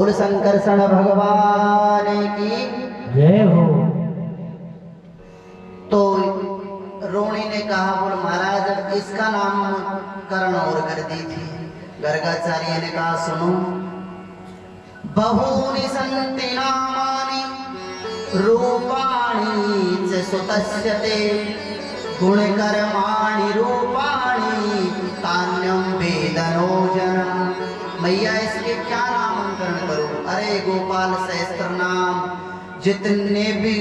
बोल संकर्षण भगवान की जय हो। तो रोणी ने कहा, बोल महाराज इसका नामकरण और कर दीजिए। गर्गाचार्य ने कहा, सुनो, बहूनि सन्ति नामानि रूपाणि च सुतस्य ते गुणकर्माणि रूपाणि तान्यं वेदनो जना। मैया इसके क्या नामकरण करूं? अरे गोपाल सहस्त्र नाम, जितने भी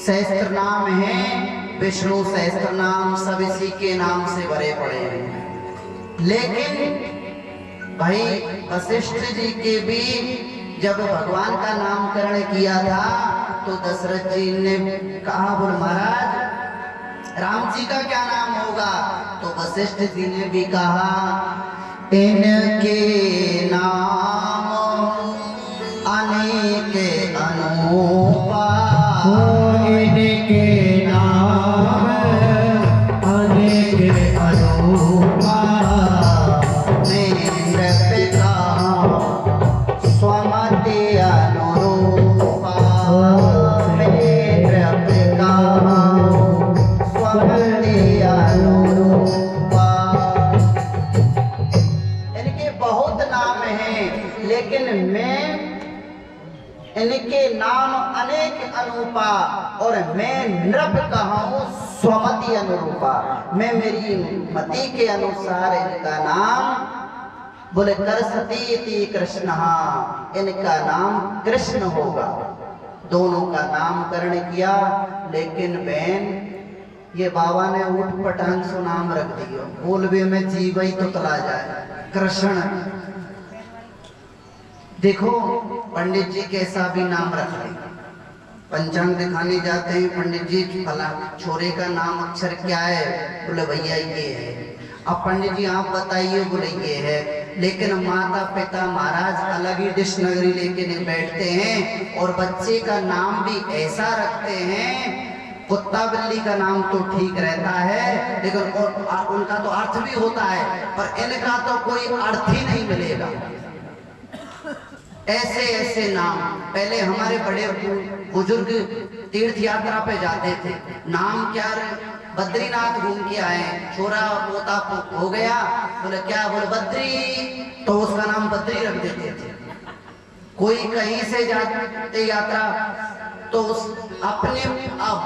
सहस्त्र नाम हैं, विष्णु सहस्त्र नाम, सब इसी के नाम से भरे पड़े हैं। लेकिन भाई वशिष्ठ जी के भी जब भगवान का नामकरण किया था तो दशरथ जी ने कहा, बोल महाराज राम जी का क्या नाम होगा? तो वशिष्ठ जी ने भी कहा, इनके नाम अनेक अनूपा, इनके नाम अनेक अनूपा, नेत्र का स्वमति अनुरूपा, नेत्र का स्वमति अनुरूपा। इनके बहुत नाम हैं, लेकिन मैं इनके नाम अनेक अनुरूपा और मैं नृप कहूँ स्वमति अनुरूपा। मैं मेरी मति के अनुसार इनका नाम बोले कर सती कृष्ण, इनका नाम कृष्ण होगा। दोनों का नामकरण किया, लेकिन बहन ये बाबा ने ऊट पटांग सो नाम रख दिया। बोलबे में जीवई तो तला जाए कृष्ण। देखो पंडित जी कैसा भी नाम रख ले, पंचांग दिखाने जाते हैं, पंडित जी फला छोरे का नाम अक्षर क्या है? बोले भैया ये है। अब पंडित जी आप बताइए, बोले ये है। लेकिन माता पिता महाराज अलग ही डिक्शनरी लेके नहीं बैठते हैं और बच्चे का नाम भी ऐसा रखते हैं। कुत्ता बिल्ली का नाम तो ठीक रहता है, लेकिन उनका तो अर्थ भी होता है, पर इनका तो कोई अर्थ ही नहीं मिलेगा। ऐसे ऐसे नाम, पहले हमारे बड़े बुजुर्ग तीर्थ यात्रा पे जाते थे, नाम क्या रहे? बद्रीनाथ घूम के आए, छोरा पोता हो गया, बोले क्या? बोले बद्री, तो उसका नाम बद्री रख देते थे। कोई कहीं से जाते यात्रा तो उस अपने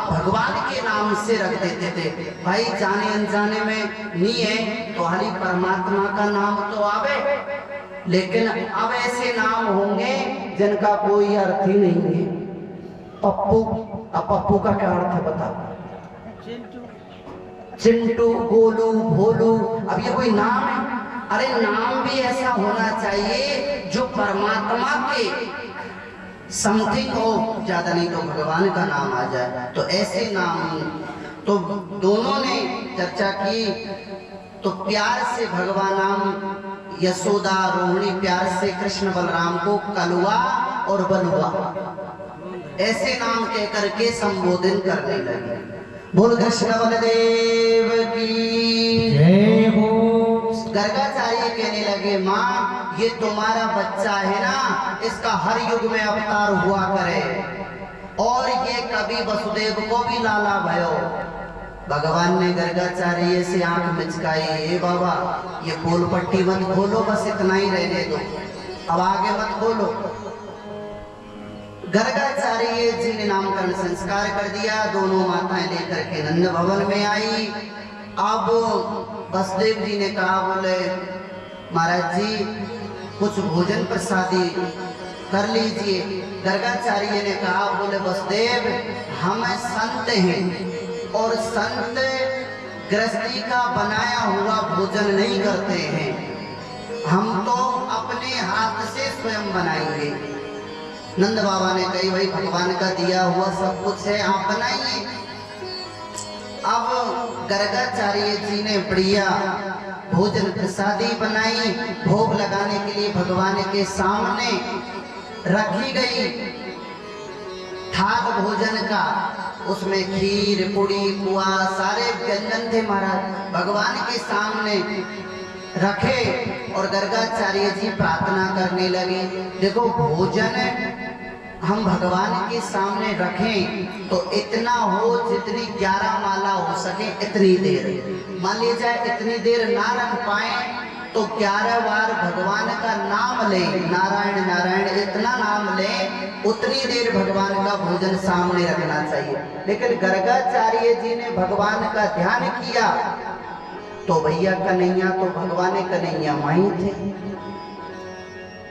भगवान के नाम से रख देते थे। भाई जाने अनजाने में नहीं है तो हाली परमात्मा का नाम तो आवे, लेकिन अब ऐसे नाम होंगे जिनका कोई अर्थ ही नहीं है। पप्पू, अब पप्पू का क्या अर्थ है बताओ? चिंटू, गोलू, भोलू, अब ये कोई नाम है? अरे नाम भी ऐसा होना चाहिए जो परमात्मा के समथिंग हो, ज्यादा नहीं तो भगवान का नाम आ जाए। तो ऐसे नाम, तो दोनों ने चर्चा की, तो प्यार से भगवान नाम यशोदा रोहिणी प्यार से कृष्ण बलराम को कलुआ और बलुआ ऐसे नाम कह करके संबोधन करने लगे। बोल कृष्ण बलदेव की जय हो। गर्गाचार्य कहने लगे, माँ ये तुम्हारा बच्चा है ना, इसका हर युग में अवतार हुआ करे और ये कभी वसुदेव को भी लाला भयो। भगवान ने गर्गाचार्य से आंख मिचकाई, ए बाबा ये पोल पट्टी मत खोलो, बस इतना ही रहने दो, अब आगे मत खोलो। गर्गाचार्य जी ने नामकरण संस्कार कर दिया। दोनों माताएं लेकर के नंद भवन में आई। अब वसुदेव जी ने कहा, बोले महाराज जी कुछ भोजन प्रसादी कर लीजिए। गर्गाचार्य ने कहा, बोले वसुदेव हम संत हैं और संत गृहस्थी का बनाया हुआ भोजन नहीं करते हैं, हम तो अपने हाथ से स्वयं बनाएंगे। नंद बाबा ने कही, भाई भगवान का दिया हुआ सब कुछ है, आप बनाइए। अब गर्गाचार्य जी ने बढ़िया भोजन प्रसादी बनाई, भोग लगाने के लिए भगवान के सामने रखी गई। थाल भोजन का, उसमें खीर, पूड़ी, पुआ सारे व्यंजन थे महाराज। भगवान के सामने रखे और गर्गाचार्य जी प्रार्थना करने लगे। देखो भोजन हम भगवान के सामने रखें तो इतना हो जितनी 11 माला हो सके इतनी देर। मान लीजिए जाए इतनी देर ना रख पाए तो 11 बार भगवान का नाम ले, नारायण नारायण इतना नाम ले, उतनी देर भगवान का भोजन सामने रखना चाहिए। लेकिन गर्गाचार्य जी ने भगवान का ध्यान किया तो भैया कन्हैया तो भगवान कन्हैया वहीं थे।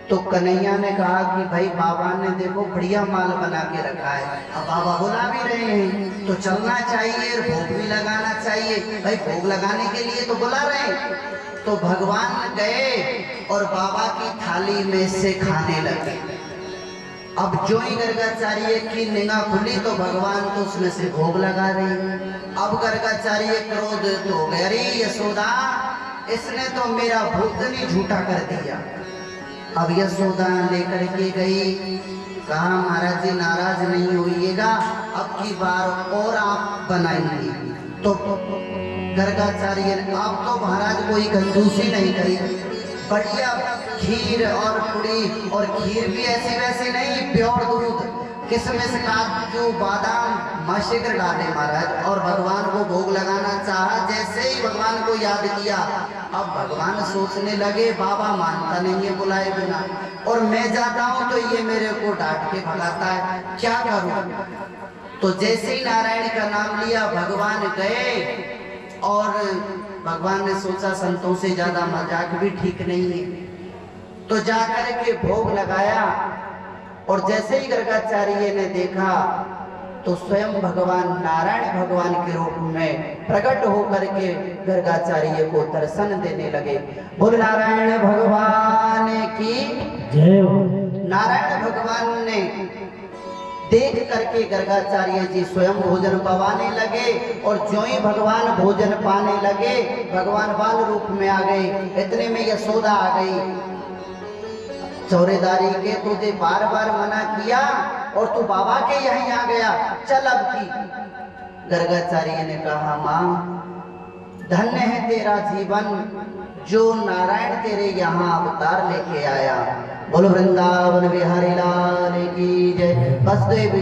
तो कन्हैया ने कहा कि भाई बाबा ने देखो बढ़िया माल बना के रखा है, अब बाबा बुला भी रहे हैं तो चलना चाहिए और भोग भी लगाना चाहिए। भाई भोग लगाने के लिए तो बुला रहे हैं। तो भगवान गए और बाबा की थाली में से खाने लगे। अब जो ही गर्गाचार्य की निगाह खुली तो भगवान तो उसमें से भोग लगा रहे हैं। अब गर्गाचार्य क्रोधित हो गए, अरे यशोदा इसने तो मेरा भोजन ही झूठा कर दिया। अब यशोदा लेकर के गई, कहा महाराज जी नाराज नहीं होइएगा, अब की बार और आप बनाएंगे। तो गर्गाचार्य ने अब तो महाराज कोई कंजूसी नहीं करी, बढ़िया खीर और पूरी, और खीर भी ऐसी वैसी नहीं, प्योर दूध, किशमिश काजू बादाम मशक्कर डाले महाराज, और भगवान को भोग लगाना चाहा। जैसे ही भगवान को याद किया, अब भगवान सोचने लगे बाबा मानता नहीं है बुलाए बिना, और मैं जाता हूँ तो ये मेरे को डांट के भगाता है, क्या करूँ। तो जैसे ही नारायण का नाम लिया भगवान गए, और भगवान ने सोचा संतों से ज्यादा मजाक भी ठीक नहीं है, तो जाकर के भोग लगाया। और जैसे ही गर्गाचार्य ने देखा तो स्वयं भगवान नारायण भगवान के रूप में प्रकट होकर के गर्गाचार्य को दर्शन देने लगे। बोल नारायण भगवान की जय हो। नारायण भगवान ने देख करके गर्गाचार्य जी स्वयं भोजन पवाने लगे, और जो ही भगवान भोजन पाने लगे भगवान बाल रूप में आ गए। इतने में यशोदा आ गई, चौरेदारी के तुझे बार बार मना किया और तू बाबा के यहीं आ गया, चल अब की। गर्गाचार्य ने कहा माँ धन्य है तेरा जीवन जो नारायण तेरे यहाँ अवतार लेके आया। बोलो वृंदावन बिहारी लाल की जय। वसुदेव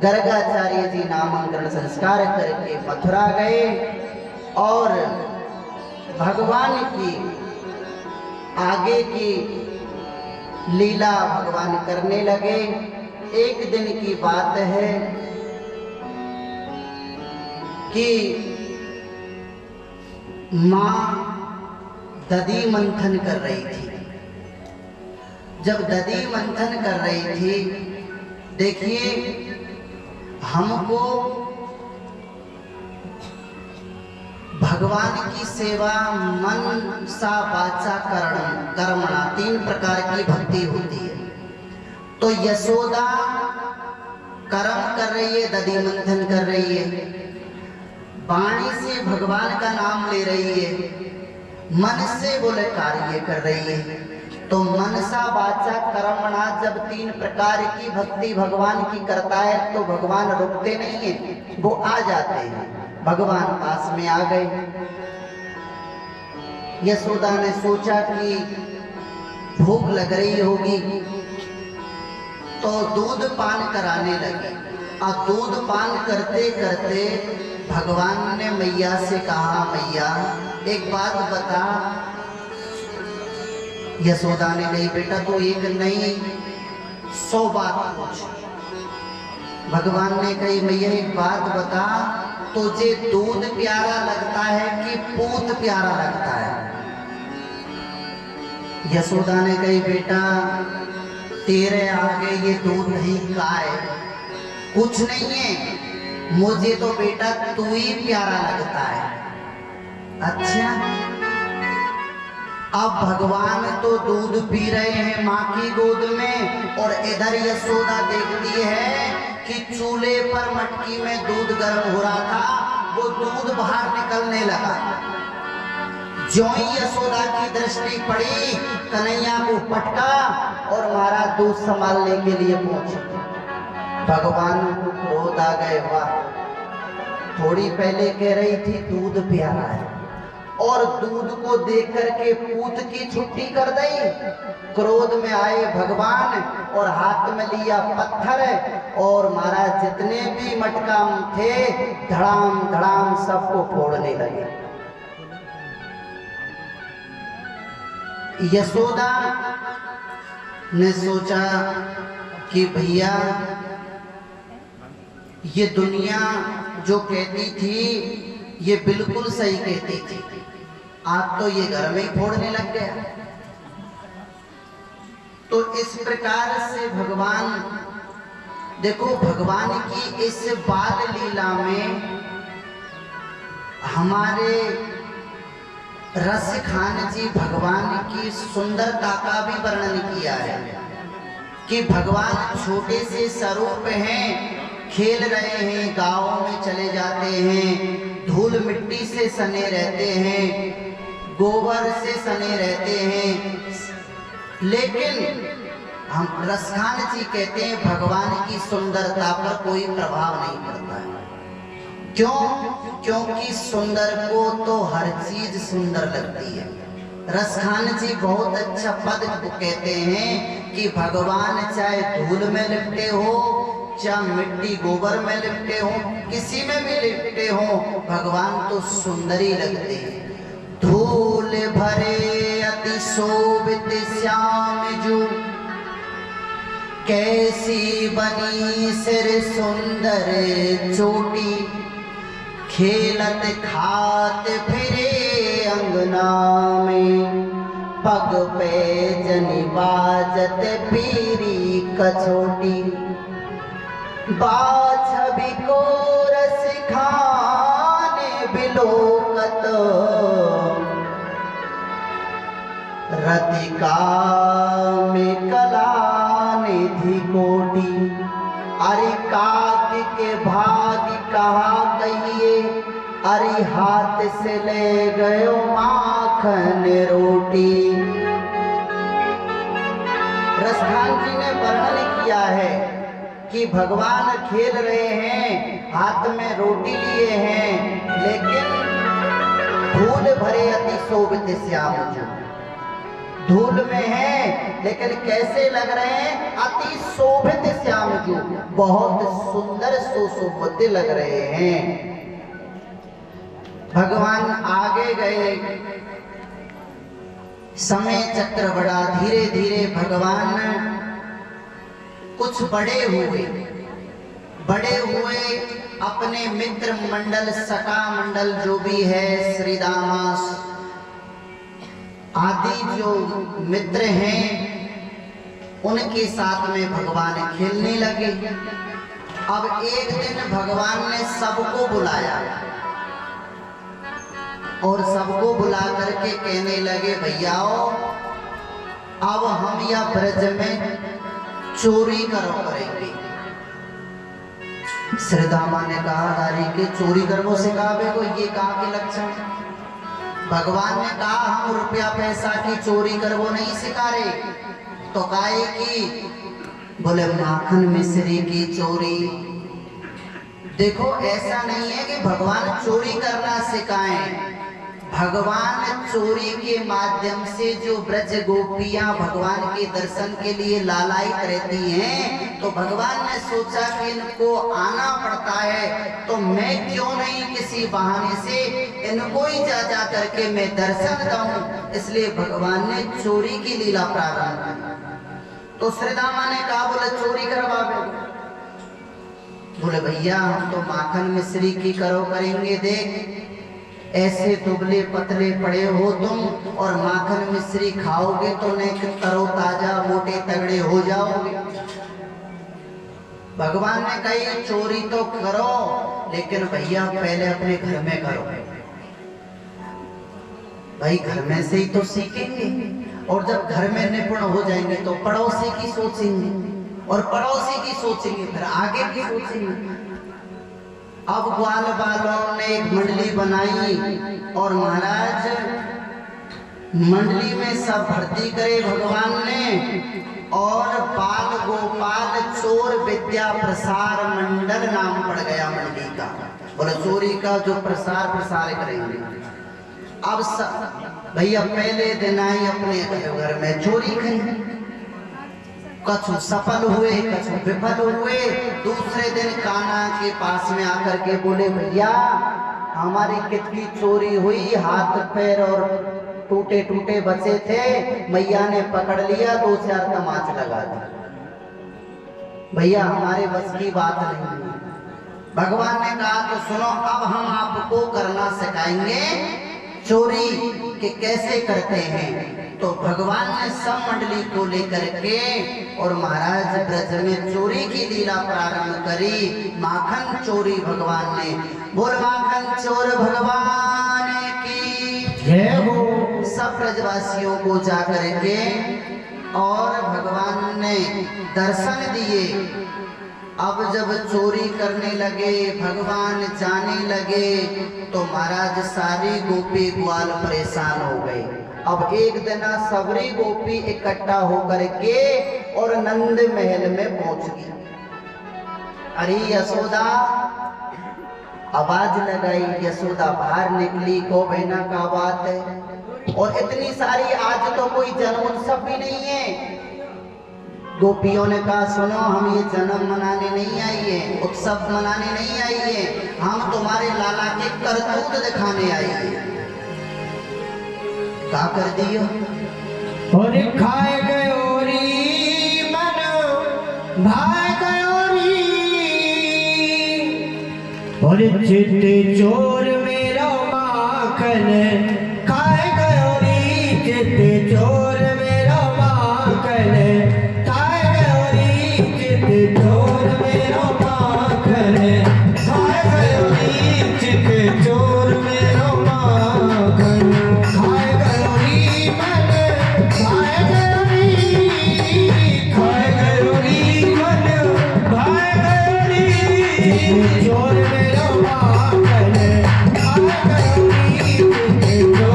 गर्गाचार्य जी नामांकन संस्कार करके मथुरा गए और भगवान की आगे की लीला भगवान करने लगे। एक दिन की बात है कि मां दधी मंथन कर रही थी। जब दधी मंथन कर रही थी, देखिए हमको भगवान की सेवा मन सा वाचा कर्मणा 3 प्रकार की भक्ति होती है। तो यशोदा कर्म कर रही है, दधी मंथन कर रही है, वाणी से भगवान का नाम ले रही है, मन से बोले कार्य कर रही है। तो मनसा वाचा कर्मणा जब 3 प्रकार की भक्ति भगवान की करता है तो भगवान रुकते नहीं है, वो आ जाते हैं। भगवान पास में आ गए। यशोदा ने सोचा कि भूख लग रही होगी तो दूध पान कराने लगे। और दूध पान करते करते भगवान ने मैया से कहा मैया एक बात बता। यशोदा ने कही बेटा तू एक नहीं 100 बात पूछ। भगवान ने कही मैया एक बात बता, तुझे दूध प्यारा लगता है कि पूत प्यारा लगता है? यशोदा ने कही बेटा तेरे आगे ये दूध नहीं का है, कुछ नहीं है, मुझे तो बेटा तू ही प्यारा लगता है। अच्छा, अब भगवान तो दूध पी रहे हैं माँ की गोद में, और इधर यशोदा देखती है कि चूल्हे पर मटकी में दूध गर्म हो रहा था, वो दूध बाहर निकलने लगा। जो ही यशोदा की दृष्टि पड़ी, कन्हैया को पटका और मारा, दूध संभालने के लिए पहुंचे। भगवान को क्रोध आ गए, वाह थोड़ी पहले कह रही थी दूध प्यारा है, और दूध को देख करके पूत की छुट्टी कर दी। क्रोध में आए भगवान और हाथ में लिया पत्थर और महाराज जितने भी मटका थे धड़ाम धड़ाम सबको फोड़ने लगे। यशोदा ने सोचा कि भैया ये दुनिया जो कहती थी ये बिल्कुल सही कहती थी, आज तो ये घर में ही फोड़ने लग गया। तो इस प्रकार से भगवान देखो, भगवान की इस बाल लीला में हमारे रस खान जी भगवान की सुंदरता का भी वर्णन किया है कि भगवान छोटे से स्वरूप हैं, खेल रहे हैं, गांवों में चले जाते हैं, धूल मिट्टी से सने रहते हैं, गोबर से सने रहते हैं, लेकिन हम रसखान जी कहते हैं भगवान की सुंदरता पर कोई प्रभाव नहीं पड़ता है। क्यों? क्योंकि सुंदर को तो हर चीज सुंदर लगती है। रसखान जी बहुत अच्छा पद को कहते हैं कि भगवान चाहे धूल में लिपटे हो, चाहे मिट्टी गोबर में लिपटे हो, किसी में भी लिपटे हो, भगवान तो सुंदर ही लगते हैं। धूल भरे अति शोभित श्याम जू, कैसी बनी सिर सुंदर चोटी, खेलत खात फिरे अंगना में, पग पे जनी बाजत पीरी कछोटी, बाछबी को रस खाने बिलोकत, रतिका में कला निधि कोटी। अरे काक के भाग कहा कहिए, अरे हाथ से ले गयो माखन रोटी। रसखान जी ने वर्णन किया है कि भगवान खेल रहे हैं, हाथ में रोटी लिए हैं, लेकिन धूल भरे अति शोभित श्याम जो, धूल में है लेकिन कैसे लग रहे हैं? अति शोभित श्याम जो, बहुत सुंदर सुशोभित लग रहे हैं। भगवान आगे गए, समय चक्र बढ़ा, धीरे धीरे भगवान कुछ बड़े हुए अपने मित्र मंडल, सखा मंडल जो भी है, श्री दामास आदि जो मित्र हैं, उनके साथ में भगवान खेलने लगे। अब एक दिन भगवान ने सबको बुलाया और सबको बुला करके कहने लगे, भैयाओ अब हम या ब्रज में चोरी करेंगे। श्रीदामा ने कहा, दारी के चोरी करवो सिखावे को, ये कहाँ के लक्षण? भगवान ने कहा हम रुपया पैसा की चोरी करवो नहीं सिखा रहे, तो काहे की? बोले माखन मिश्री की चोरी। देखो ऐसा नहीं है कि भगवान चोरी करना सिखाएं, भगवान चोरी के माध्यम से जो ब्रज गोपियां भगवान के दर्शन के लिए लालायित रहती हैं, तो भगवान ने सोचा कि इनको आना पड़ता है, तो मैं क्यों नहीं किसी बहाने से इनको ही जा करके मैं दर्शन दूं। इसलिए भगवान ने चोरी की लीला प्रारंभ की। तो श्रीदामा ने कहा, बोले चोरी करवावे? बोले भैया हम तो माखन मिश्री की करेंगे। देख ऐसे दुबले पतले पड़े हो तुम, और माखन मिश्री खाओगे तो नहीं तरोताजा मोटे तगड़े हो जाओगे। भगवान ने कही चोरी तो करो, लेकिन भैया पहले अपने घर में करो। भाई घर में से ही तो सीखेंगे, और जब घर में निपुण हो जाएंगे तो पड़ोसी की सोचेंगे, और पड़ोसी की सोचेंगे फिर आगे की सोचेंगे। अब ग्वाल बालों ने एक मंडली बनाई, और महाराज मंडली में सब भर्ती करे भगवान ने, और बाल गोपाल चोर विद्या प्रसार मंडल नाम पड़ गया मंडली का। बोले चोरी का जो प्रसार करेंगे। अब भैया पहले दिन आई अपने घर में चोरी करी, कछु सफल हुए कछु विफल हुए। दूसरे दिन कान्हा के पास में आकर के बोले भैया हमारी कितनी चोरी हुई, हाथ पैर और टूटे टूटे बचे थे, मैया ने पकड़ लिया, 2-4 तमाच लगा दी। भैया हमारे बस की बात नहीं है। भगवान ने कहा तो सुनो, अब हम आपको करना सिखाएंगे चोरी के कैसे करते हैं। तो भगवान ने सब मंडली को लेकर के और महाराज ब्रज में चोरी की लीला प्रारंभ करी। माखन चोरी भगवान ने, बोल माखन चोर भगवान की जय हो। सब ब्रजवासियों को जाकर के और भगवान ने दर्शन दिए। अब जब चोरी करने लगे, भगवान जाने लगे, तो महाराज सारी गोपी ग्वाल परेशान हो गए। अब एक दिन सबरी गोपी इकट्ठा होकर के और नंद महल में पहुंच गई। अरे यशोदा, आवाज लगाई, यशोदा बाहर निकली, को बहना का बात है। और इतनी सारी, आज तो कोई जन्म उत्सव भी नहीं है। गोपियों ने कहा सुनो, हम ये जन्म मनाने नहीं आई है, उत्सव मनाने नहीं आई है, हम तुम्हारे लाला के करतूत दिखाने आई है। क्या कर दियो? और खाए गयोरी मन भाई गयोरी, और चित चोर मेरा माखन खाए गयोरी, चित चोर मेरा माखन खाए गयोरी, चित चोर मेरा माखन खाए गयोरी, चित चोर मेरा माखन खाए गयोरी, मन खाए गयोरी, खाए गयोरी, मन खाए गयोरी, चित चोर मेरा माखन खाए गयोरी, चित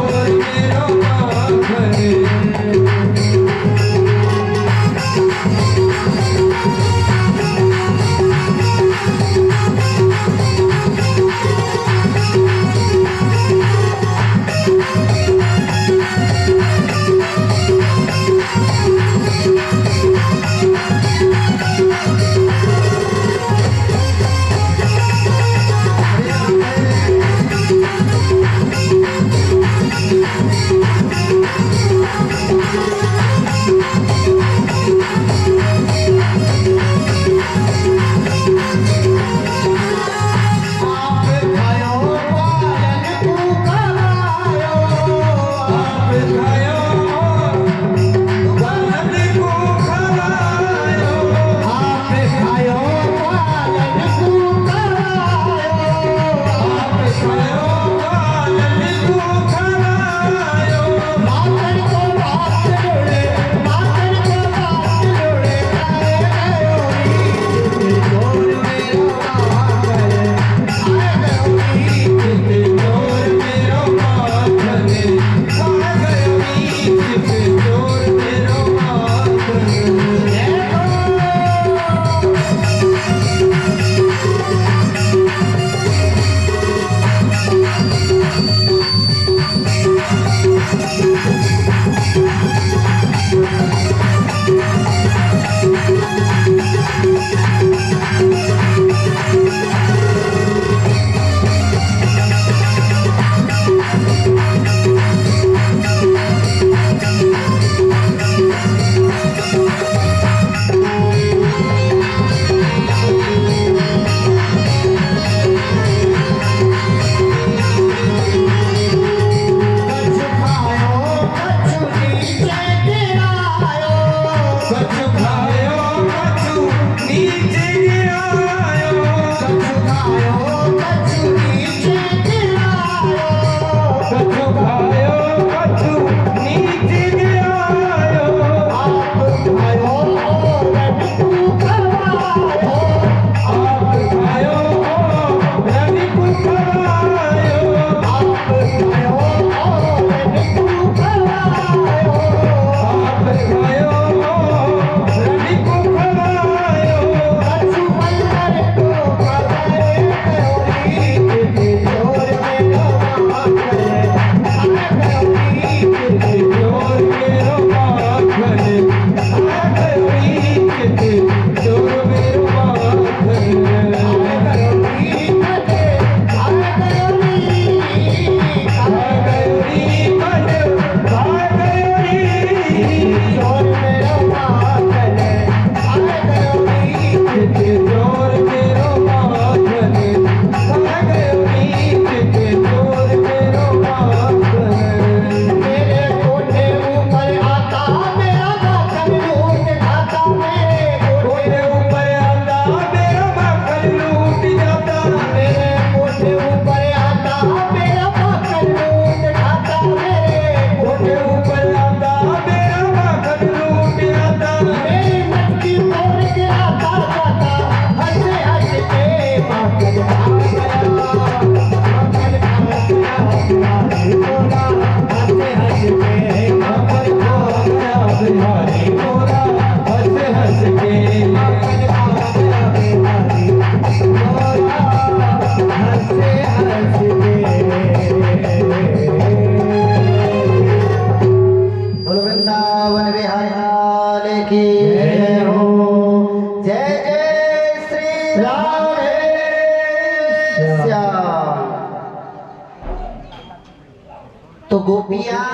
गोपियां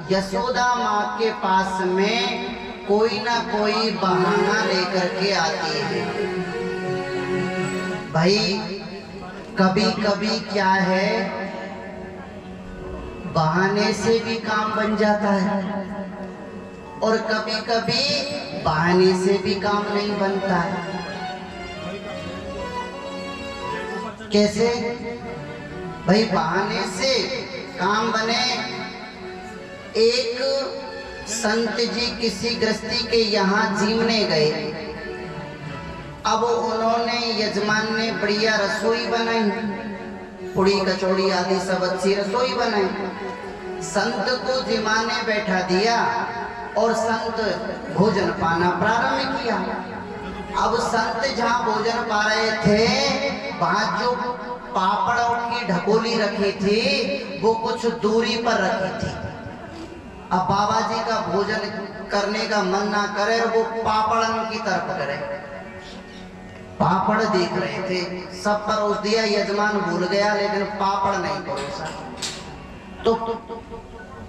यशोदा माँ के पास में कोई ना कोई बहाना लेकर के आती है। भाई कभी कभी क्या है, बहाने से भी काम बन जाता है और कभी कभी बहाने से भी काम नहीं बनता है। कैसे भाई? बहाने से काम बने। एक संत जी किसी गृहस्थी के यहाँ जीवने गए। अब उन्होंने, यजमान ने बढ़िया रसोई बनाई, पूड़ी कचौड़ी आदि सब अच्छी रसोई बनाई। संत को जिमाने बैठा दिया और संत भोजन पाना प्रारंभ किया। अब संत जहाँ भोजन पा रहे थे, वहां जो पापड़ों की ढकोली रखी थी वो कुछ दूरी पर रखी थी। अब बाबा जी का भोजन करने का मन ना करे और वो पापड़न की तरफ करे। पापड़ देख रहे थे, सब परोस दिया, यजमान भूल गया लेकिन पापड़ नहीं परोसा। तो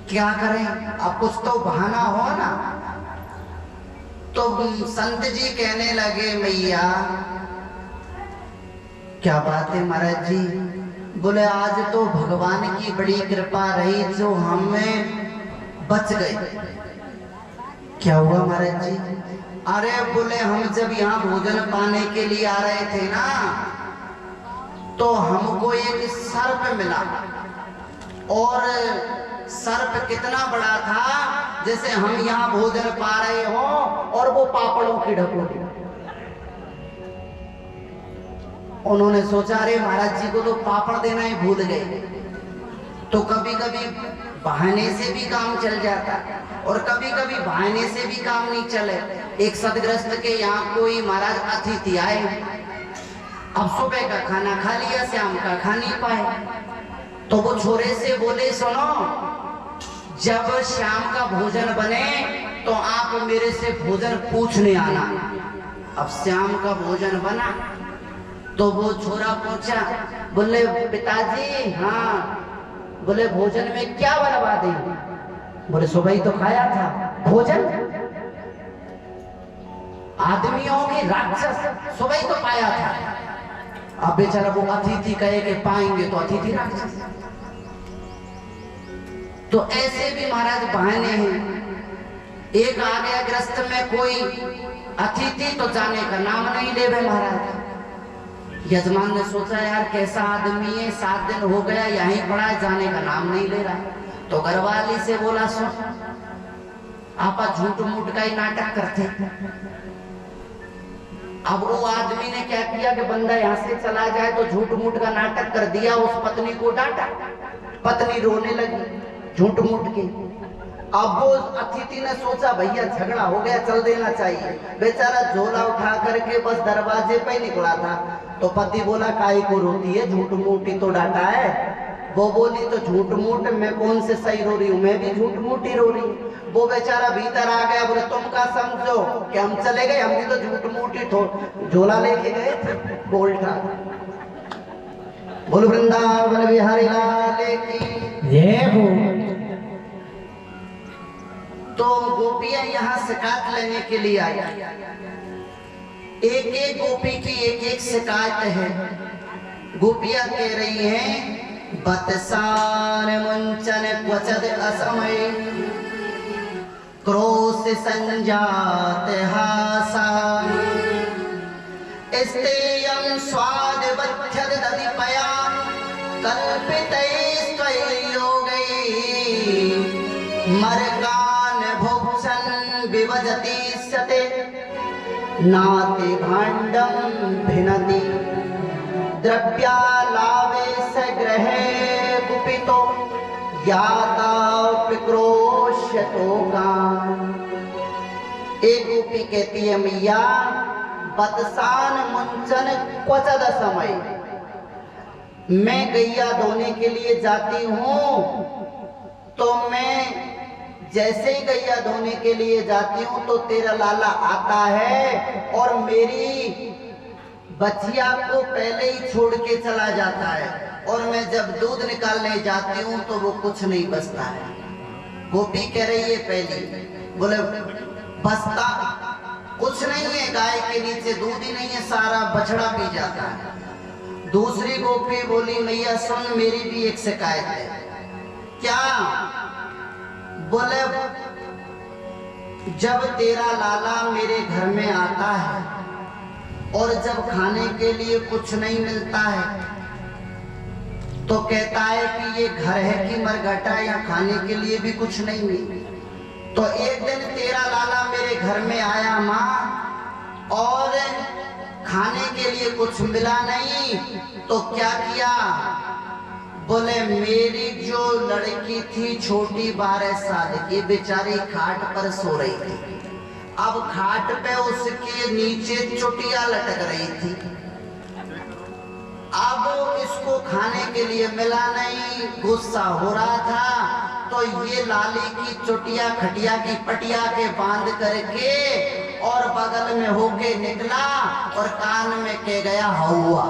क्या करें? अब कुछ तो बहाना हो ना। तो संत जी कहने लगे, मैया क्या बात है महाराज जी? बोले आज तो भगवान की बड़ी कृपा रही जो हमें बच गए। क्या हुआ महाराज जी? अरे बोले हम जब यहाँ भोजन पाने के लिए आ रहे थे ना, तो हमको एक सर्प मिला और सर्प कितना बड़ा था, जैसे हम यहाँ भोजन पा रहे हो और वो पापड़ों की ढकोली। उन्होंने सोचा अरे महाराज जी को तो पापड़ देना ही भूल गए। तो कभी कभी बहाने से भी काम चल जाता और कभी कभी बहाने से भी काम नहीं चले। एक सदग्रस्त के यहाँ कोई महाराज अतिथि आए। अब सुबह का खाना खा लिया, शाम का खा नहीं पाए। तो वो छोरे से बोले, सुनो जब शाम का भोजन बने तो आप मेरे से भोजन पूछने आना। अब शाम का भोजन बना तो वो छोरा पूछा, बोले पिताजी हाँ। बोले भोजन में क्या बनवा दे? बोले सुबह ही तो खाया था। भोजन आदमियों की राक्षस, सुबह ही तो पाया था। अब बेचारा वो अतिथि कहे कि पाएंगे तो अतिथि राक्षस। तो ऐसे भी महाराज बहाने हैं। एक आ गया ग्रस्त में कोई अतिथि तो जाने का नाम नहीं ले भाई महाराज। यजमान ने सोचा यार कैसा आदमी है, 7 दिन हो गया यहीं पड़ा है, जाने का नाम नहीं ले रहा। तो घरवाली से बोला, सुन आपा झूठ मूठ का ही नाटक करते। अब वो आदमी ने क्या किया कि बंदा यहाँ से चला जाए तो झूठ मूठ का नाटक कर दिया। उस पत्नी को डांटा, पत्नी रोने लगी झूठ मूठ के। अब वो अतिथि ने सोचा भैया झगड़ा हो गया, चल देना चाहिए। बेचारा झोला उठा करके बस दरवाजे पे निकला था। तो पति बोला काहे को रोती है, झूठ मूठ ही तो डांटा है। वो बोली तो झूठ मूठ मैं कौन से सही रो रही हूँ, मैं भी झूठ मूठ ही रो रही हूँ। वो बेचारा भीतर आ गया। बोले तुम क्या समझो कि हम चले गए, हम भी तो झूठ मूठ ही झोला लेके गए थे। बोलता बोल वृंदावन बिहारी लाल की जय हो। तो गोपियां यहाँ शिकायत लेने के लिए आई। एक एक गोपी की एक एक शिकायत है। गोपियां कह रही हैं, बतसान मुंचन क्वचद असमय क्रोध संजात हासा स्तेयं स्वाद बध्यद दधिपया कल्पितैस्त्वयोगै मर्गान भुक्षन् विभजति सते नाति भाण्डं भिनति द्रव्यालावेश ग्रहे कुपितो यातापि क्रोश्यतो गान। एक गोपी कहती है, मैया बतसान मुंचन क्वचद समय, मैं गैया धोने के लिए जाती हूँ तो मैं जैसे ही गैया धोने के लिए जाती हूँ तो तेरा लाला आता है और मेरी बच्चिया को पहले ही छोड़ के चला जाता है। और मैं जब दूध निकालने जाती हूँ तो वो कुछ नहीं बचता है। गोपी कह रही है पहली, बोले बचता कुछ नहीं है, गाय के नीचे दूध ही नहीं है, सारा बछड़ा पी जाता है। दूसरी गोपी बोली मैया सुन, मेरी भी एक शिकायत है। क्या? बोले जब तेरा लाला मेरे घर में आता है और जब खाने के लिए कुछ नहीं मिलता है तो कहता है कि ये घर है कि मरघटा, या खाने के लिए भी कुछ नहीं है। तो एक दिन तेरा लाला मेरे घर में आया माँ, और खाने के लिए कुछ मिला नहीं, तो क्या किया? बोले मेरी जो लड़की थी छोटी 12 साल की, बेचारी खाट पर सो रही थी। अब खाट पे उसके नीचे चुटिया लटक रही थी। अब इसको खाने के लिए मिला नहीं, गुस्सा हो रहा था, तो ये लाली की चुटिया खटिया की पटिया के बांध करके और बगल में होके निकला और कान में कह गया हौवा।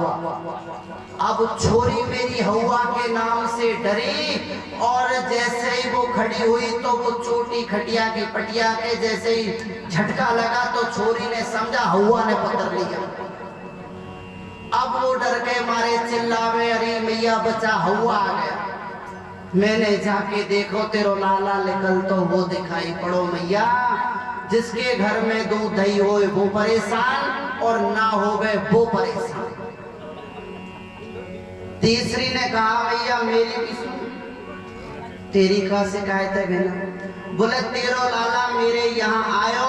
अब छोरी मेरी हौवा के नाम से डरी, और जैसे ही वो खड़ी हुई तो वो चोटी खटिया की पटिया के जैसे ही झटका लगा तो छोरी ने समझा हौवा ने पकड़ लिया। अब वो डर के मारे चिल्लावे, अरे मैया बचा, हौवा आ गया। मैंने जाके देखो तेरो लाला निकल तो वो दिखाई पड़ो मैया, जिसके घर में दूध दही होए वो परेशान और ना होवे वो परेशान। तीसरी ने कहा भैया मेरी भी सुन, तेरी का शिकायत है बहना? बोले तेरो लाला मेरे यहाँ आयो,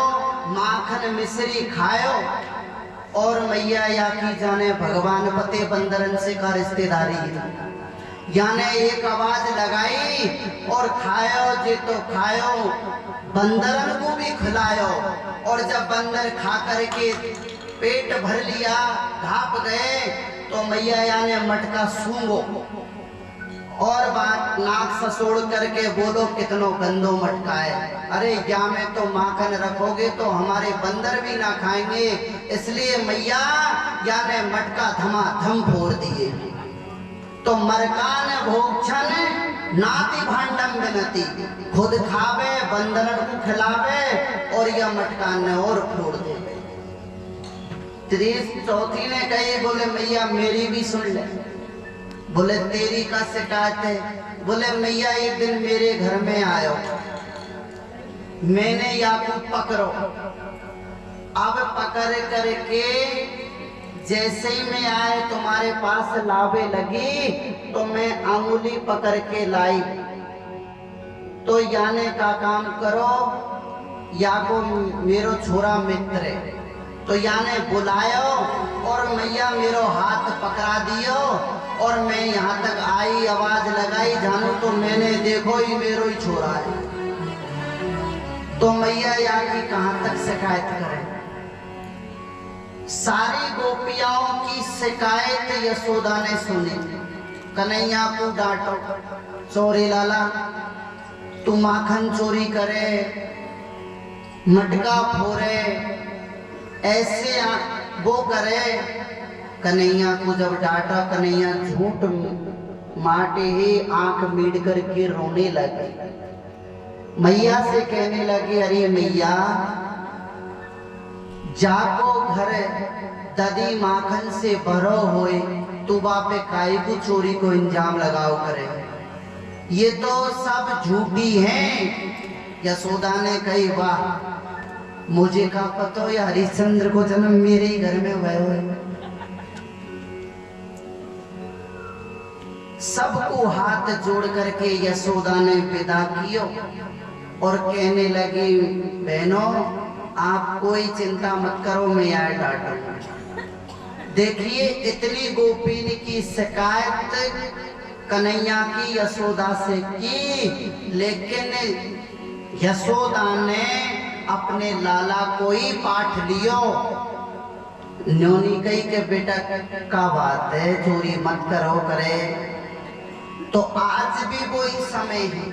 माखन मिश्री खायो, और मैया या की जाने भगवान पते बंदरन से का रिश्तेदारी है, याने एक आवाज लगाई और खायो जे तो खायो, बंदरन को भी खिलायो। और जब बंदर खा करके पेट भर लिया, ढाप गए, तो मैया याने मटका सूंघो और बात नाक ससोड़ करके बोलो कितनो गंदो मटका है। अरे या में तो माखन रखोगे तो हमारे बंदर भी ना खाएंगे, इसलिए मैया याने मटका धमाधम फोड़ दिए। तो मरकान भोक्षण नाति भांडम बिनती, खुद खावे बंदर को खिलावे और यह मटकान ने और फोड़ दे। चौथी ने कही, बोले मैया मेरी भी सुन ले। बोले तेरी का शिकायत है? बोले मैया एक दिन मेरे घर में आयो, मैंने याकू पकड़ो, अब पकड़ करके जैसे ही मैं आए तुम्हारे पास लावे लगी तो मैं अंगुली पकड़ के लाई, तो याने का काम करो, या को मेरो छोरा मित्र है, तो याने बुलायो और मैया मेरो हाथ पकड़ा दियो, और मैं यहाँ तक आई, आवाज लगाई, जानू तो मैंने देखो ही मेरो ही छोरा है। तो मैया या की कहाँ तक शिकायत करें? सारी गोपियाओं की शिकायत यशोदा ने सुनी। कन्हैया को डांटो, चोरी लाला तू माखन चोरी करे, मटका फोड़े, ऐसे वो करे। कन्हैया को जब डांटा, कन्हैया झूठ माटे ही आंख मीड करके रोने लगे। मैया से कहने लगे, अरे मैया जाको घर ददी माखन से भरो होए, तू बापे काई को चोरी को इंजाम लगाओ करे, ये तो सब झूठी हैं। यशोदा ने कही, वाह मुझे का पता या हरिश्चंद्र को जन्म मेरे ही घर में हुआ है। सबको हाथ जोड़ करके यशोदा ने विदा कियो और कहने लगी, बहनों आप कोई चिंता मत करो, मैं यार डांटूंगा। देखिए इतनी गोपीन की शिकायत कन्हैया की यशोदा से की, लेकिन यशोदा ने अपने लाला को ही पाठ लियो। न्योनी कही के बेटा का बात है, चोरी मत करो करे। तो आज भी वही समय है,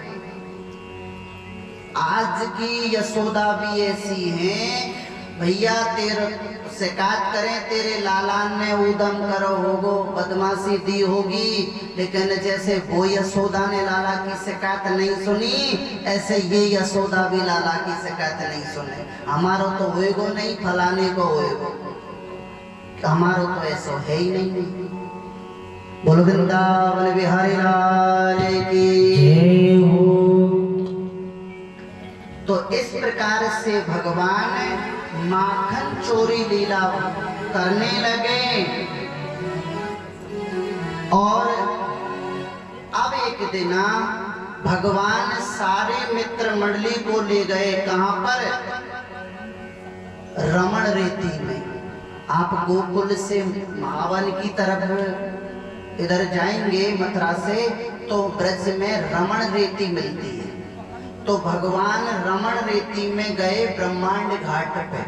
आज की यशोदा भी ऐसी है, भैया तेरे शिकायत करें तेरे लालान ने उदम करो होगो बदमाशी दी होगी, लेकिन जैसे वो यशोदा ने लाला की शिकायत नहीं सुनी ऐसे ये यशोदा भी लाला की शिकायत नहीं सुने। हमारो तो होएगो नहीं, फलाने को होएगो, हमारो तो ऐसा है ही नहीं। बोलो वृंदावन बिहारी लाल की जय हो। तो इस प्रकार से भगवान माखन चोरी लीला करने लगे। और अब एक दिन भगवान सारे मित्र मंडली को ले गए, कहां पर? रमण रेती में। आप गोकुल से मावन की तरफ इधर जाएंगे मथुरा से तो ब्रज में रमण रेती मिलती है। तो भगवान रमण रेती में गए ब्रह्मांड घाट पे,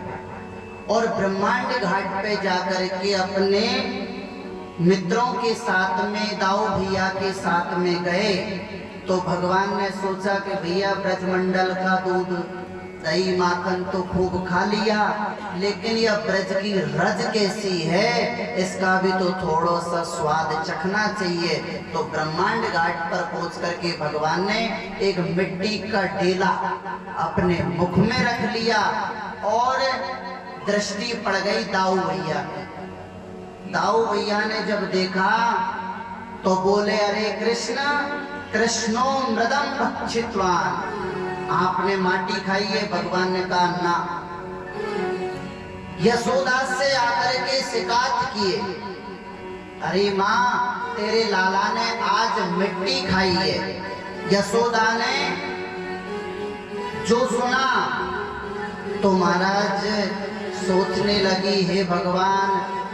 और ब्रह्मांड घाट पे जाकर के अपने मित्रों के साथ में दाऊ भैया के साथ में गए। तो भगवान ने सोचा कि भैया ब्रजमंडल का दूध दही माखन तो खूब खा लिया, लेकिन यह ब्रज की रज कैसी है इसका भी तो थोड़ा सा स्वाद चखना चाहिए। तो ब्रह्मांड घाट पर पहुंच करके भगवान ने एक मिट्टी का डेला अपने मुख में रख लिया और दृष्टि पड़ गई दाऊ भैया की। दाऊ भैया ने जब देखा तो बोले, अरे कृष्ण कृष्णो मृदम भक्षितवान, आपने माटी खाई है? भगवान ने कहा ना। यशोदा से आकर के शिकायत किए, अरे माँ तेरे लाला ने आज मिट्टी खाई है। यशोदा ने जो सुना तो महाराज सोचने लगी, हे भगवान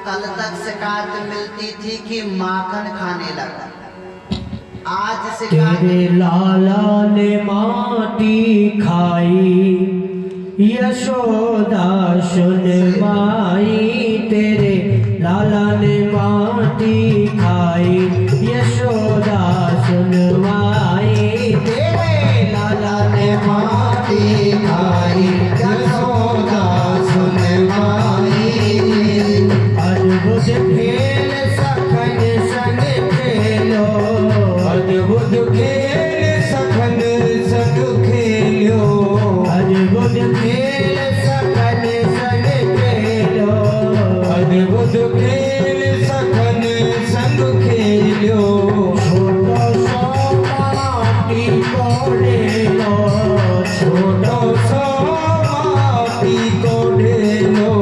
कल तक शिकायत मिलती थी कि माखन खाने लगा, आज तेरे लाला ने माटी खाई यशोदा सुन माई, तेरे लाला ने माटी खाई यशोदा सुन माई, तेरे लाला ने माटी खाई यशोदा सुन माई। अद्भुत खेल सखन संग खेलो, अद्भुत खेल सखन संग खेलो, अद्भुत खेल सखन संग खेलो, अद्भुत खेल सखन संग खेलो। छोटो सो माटी को ढेलो, छोटो सो माटी को ढेलो,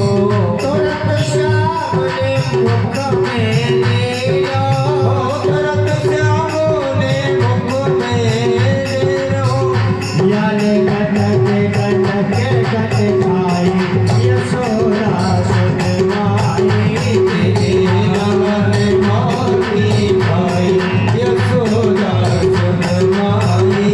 तुरंत श्याम ने मुख में ले लो, तुरंत श्याम ने मुख में ले लो। याने कटक कटक कट खाई यशोदा सुन माई, तेरे लाला ने माटी खाई यशोदा सुन माई।